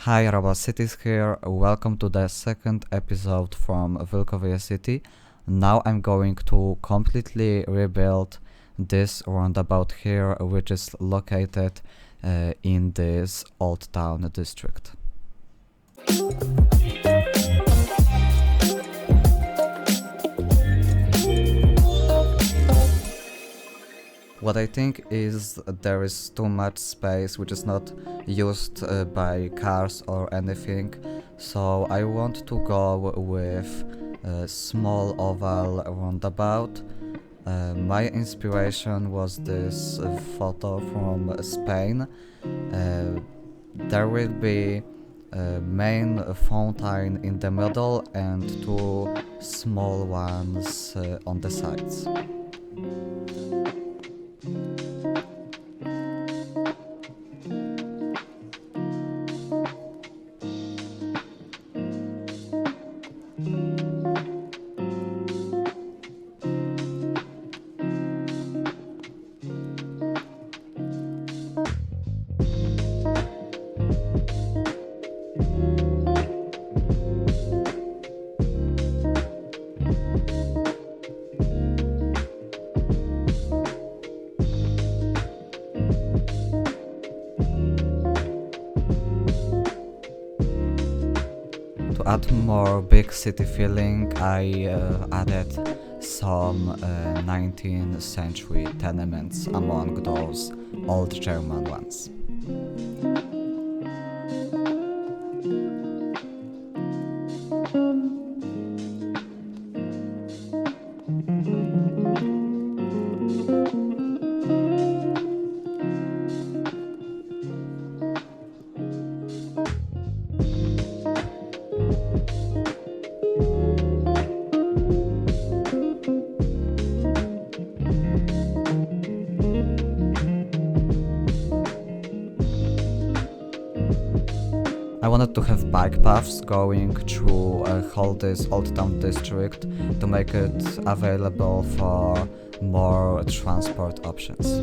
Hi, Robot Cities here. Welcome to the second episode from Wilkowyje city. Now I'm going to completely rebuild this roundabout here, which is located in this old town district. What I think is there is too much space which is not used by cars or anything, so I want to go with a small oval roundabout. My inspiration was this photo from Spain. There will be a main fountain in the middle and two small ones on the sides. To add more big city feeling, I added some 19th century tenements among those old German ones. I wanted to have bike paths going through whole this old town district to make it available for more transport options.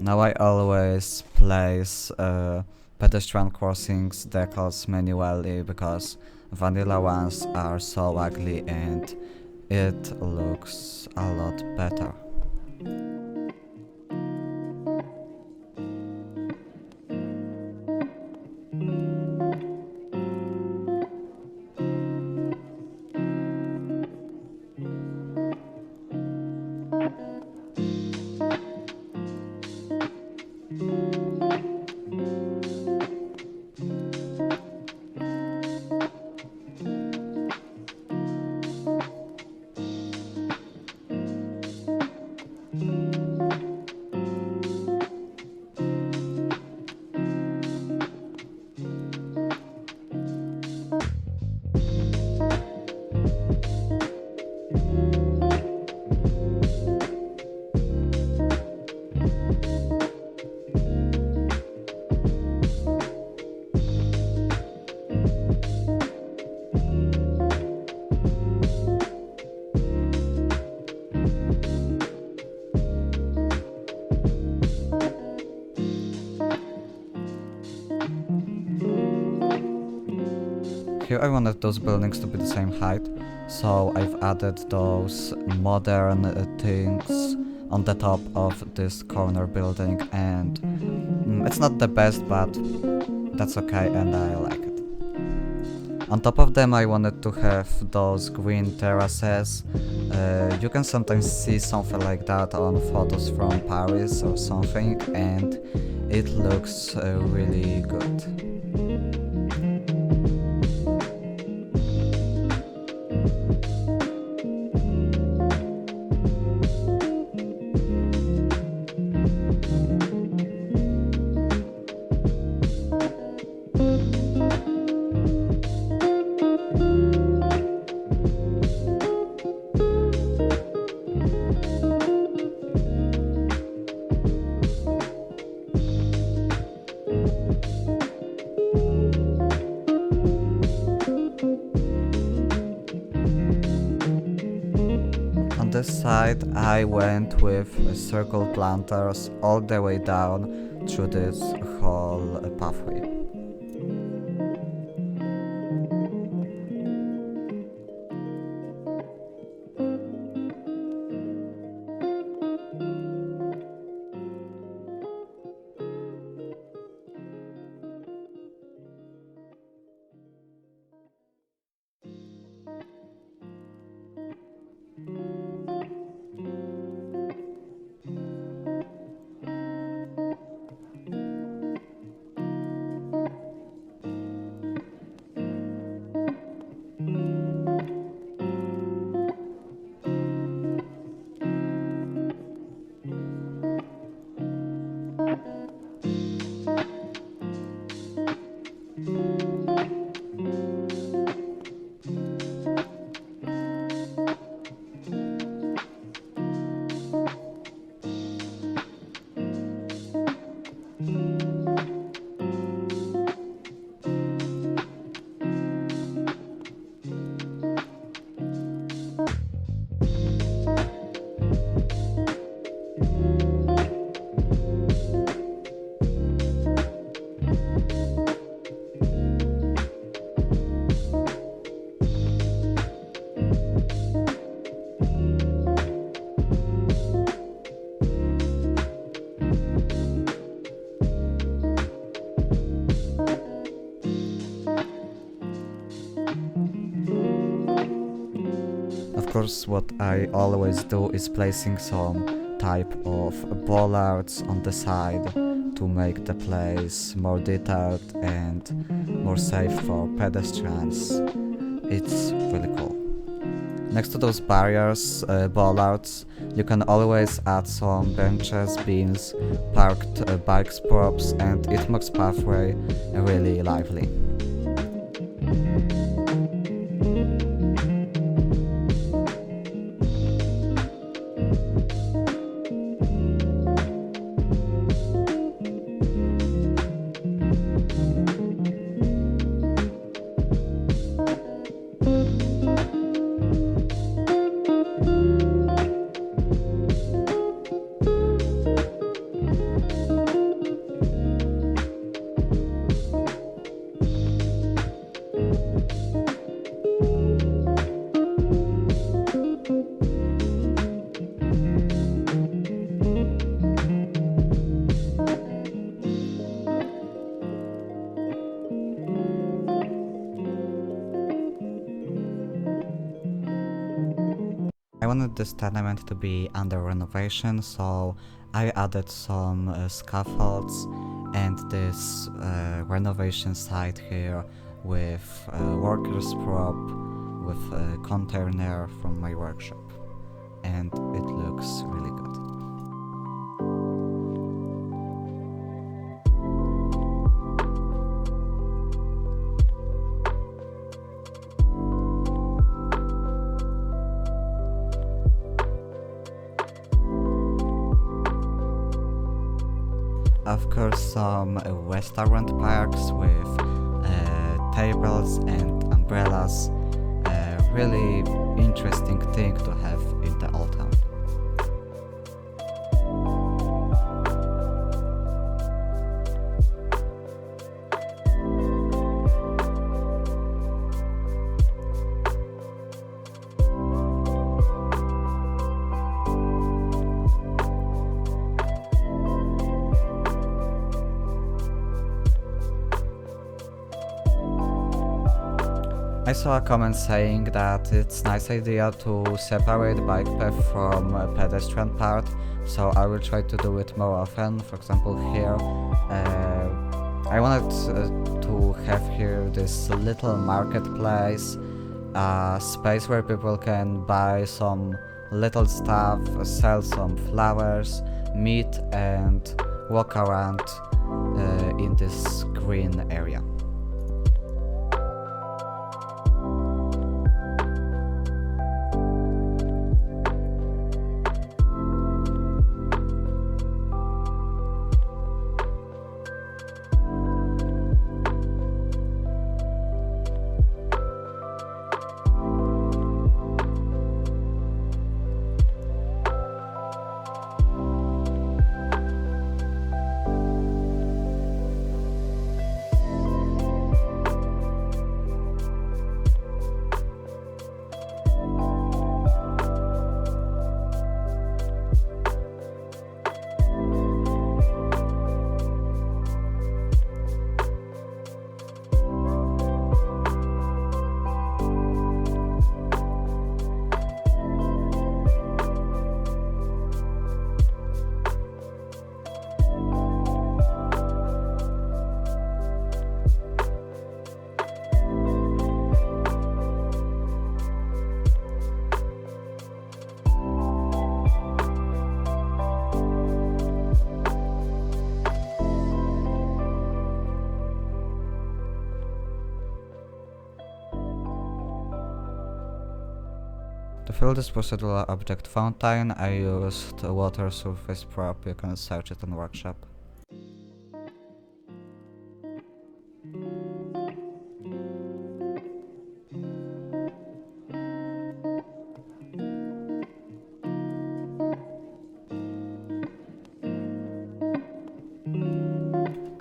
Now I always place pedestrian crossings decals manually because vanilla ones are so ugly and it looks a lot better. Here I wanted those buildings to be the same height, so I've added those modern things on the top of this corner building, and it's not the best, but that's okay and I like it. On top of them I wanted to have those green terraces. You can sometimes see something like that on photos from Paris or something, and it looks really good. this side I went with circle planters all the way down through this whole pathway. Of course, what I always do is placing some type of bollards on the side to make the place more detailed and more safe for pedestrians. It's really cool. Next to those barriers, bollards, you can always add some benches, beams, parked bikes props, and it makes pathway really lively. I wanted this tenement to be under renovation, so I added some scaffolds and this renovation site here with workers prop, with a container from my workshop, and it looks really good. Of course, some restaurant parks with tables and umbrellas. Really interesting thing to have in the old town. I saw a comment saying that it's a nice idea to separate bike path from pedestrian part, so I will try to do it more often. For example, here I wanted to have here this little marketplace, a space where people can buy some little stuff, sell some flowers, meet and walk around in this green area. To fill this procedural object fountain, I used a water surface prop. You can search it on Workshop.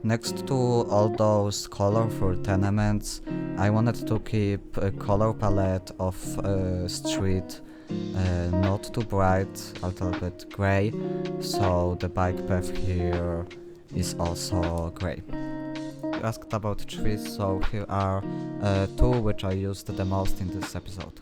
Next to all those colorful tenements, I wanted to keep a color palette of street not too bright, a little bit grey, so the bike path here is also grey. You asked about trees, so here are two which I used the most in this episode.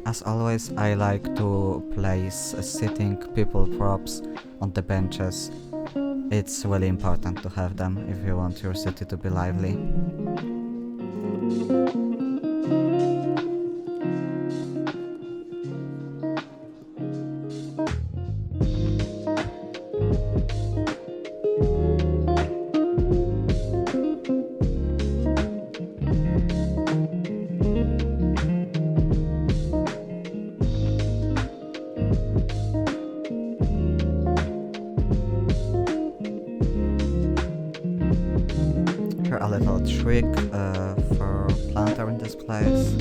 As always, I like to place sitting people props on the benches. It's really important to have them if you want your city to be lively. A little trick for planter in this place.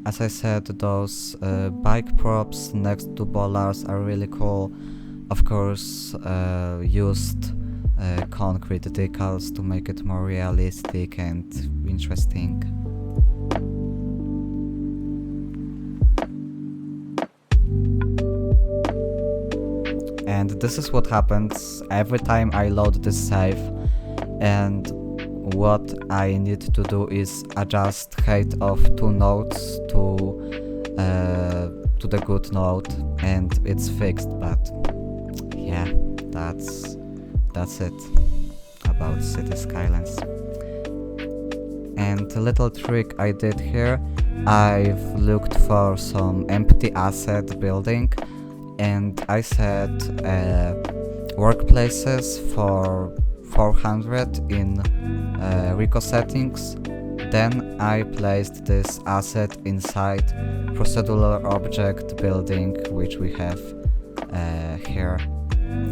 As I said, those bike props next to bollards are really cool. Of course, used concrete decals to make it more realistic and interesting. And this is what happens every time I load this save, and what I need to do is adjust height of 2 nodes to the good node, and it's fixed. But yeah, that's it about City Skylines. And a little trick I did here, I've looked for some empty asset building, and I set workplaces for 400 in Rico settings. Then I placed this asset inside procedural object building, which we have here.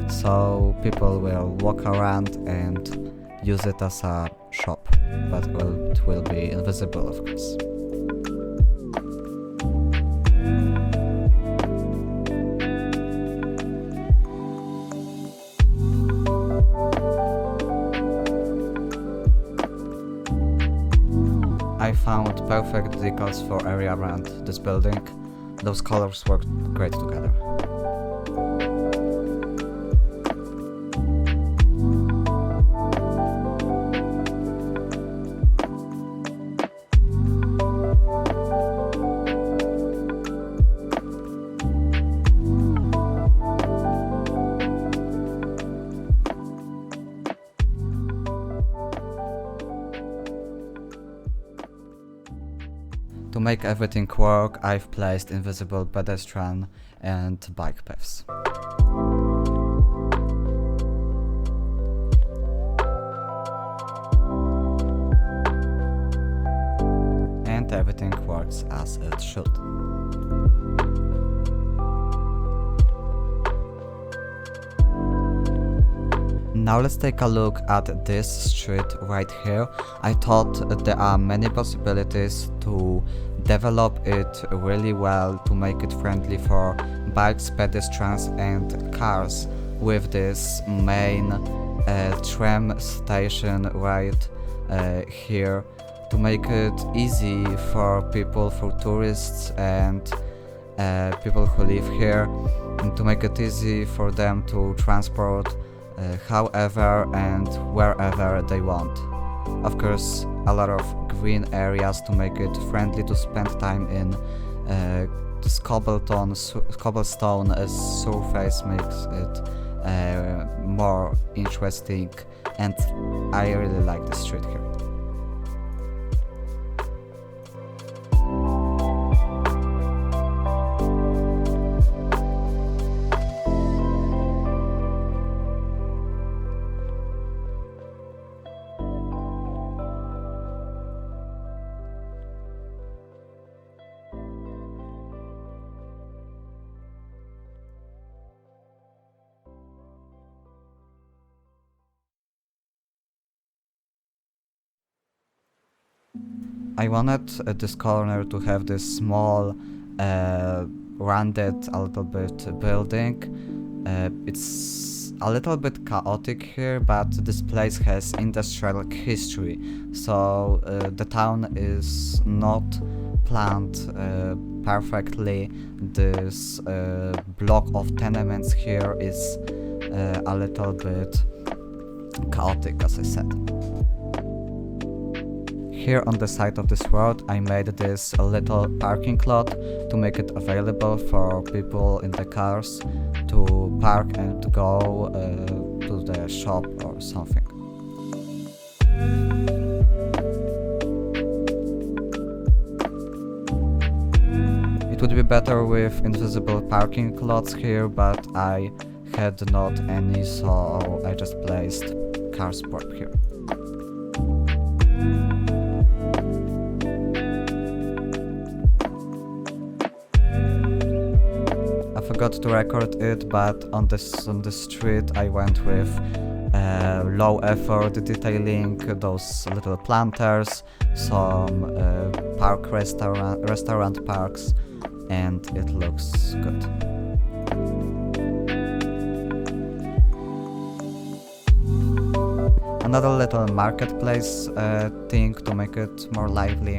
So people will walk around and use it as a shop, but it will be invisible, of course. I found perfect decals for area around this building. Those colors work great together. To make everything work, I've placed invisible pedestrian and bike paths. And everything works as it should. Now let's take a look at this street right here. I thought there are many possibilities to develop it really well, to make it friendly for bikes, pedestrians and cars, with this main tram station right here, to make it easy for people, for tourists and people who live here, and to make it easy for them to transport however and wherever they want. Of course, a lot of green areas to make it friendly to spend time in. This cobblestone surface makes it more interesting, and I really like the street here. I wanted this corner to have this small, rounded a little bit building. It's a little bit chaotic here, but this place has industrial history, so the town is not planned perfectly. This block of tenements here is a little bit chaotic, as I said. Here on the side of this road I made this little parking lot to make it available for people in the cars to park and go to the shop or something. It would be better with invisible parking lots here, but I had not any, so I just placed car sport here. I forgot to record it, but on the street I went with low effort detailing, those little planters, some restaurant parks, and it looks good. Another little marketplace thing to make it more lively.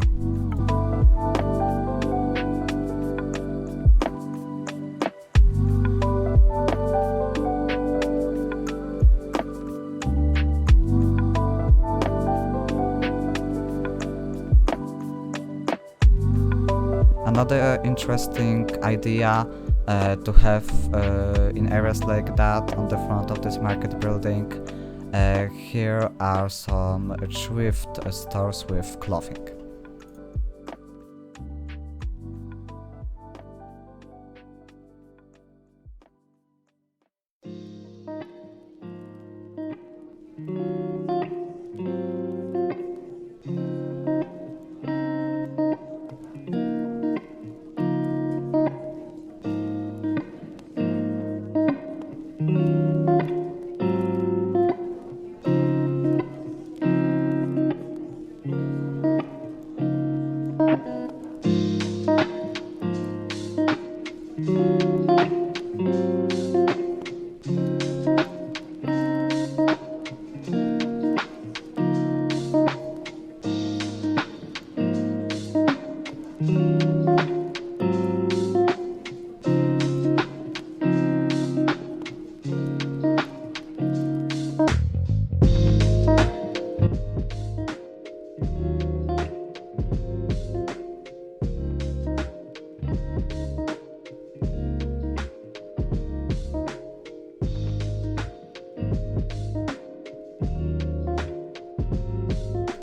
Another interesting idea to have in areas like that on the front of this market building. Here are some thrift stores with clothing.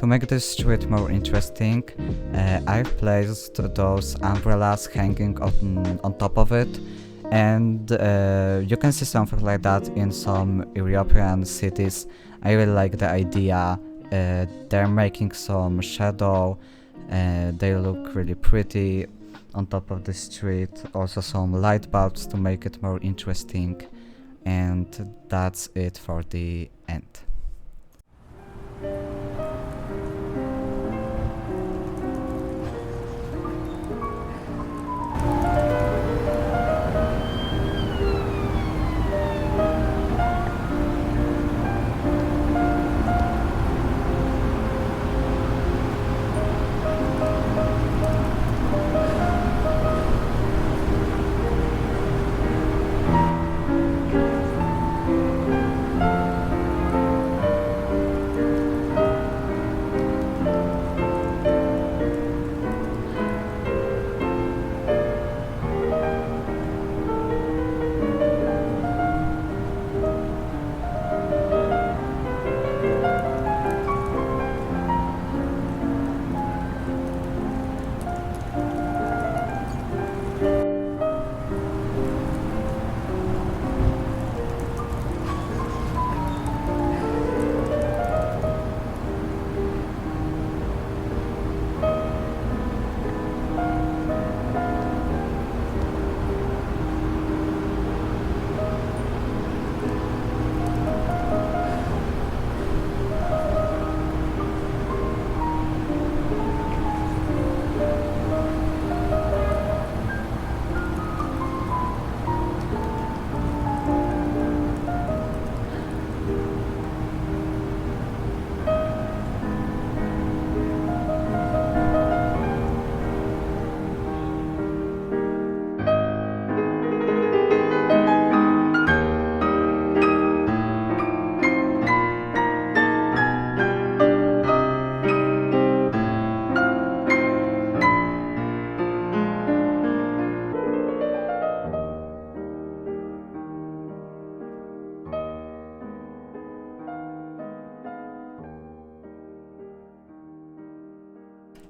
To make this street more interesting, I've placed those umbrellas hanging on top of it, and you can see something like that in some European cities. I really like the idea. They're making some shadow, they look really pretty on top of the street. Also some light bulbs to make it more interesting, and that's it for the end.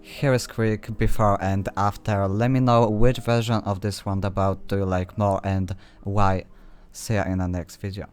Here is quick before and after. Let me know which version of this roundabout do you like more and why. See ya in the next video.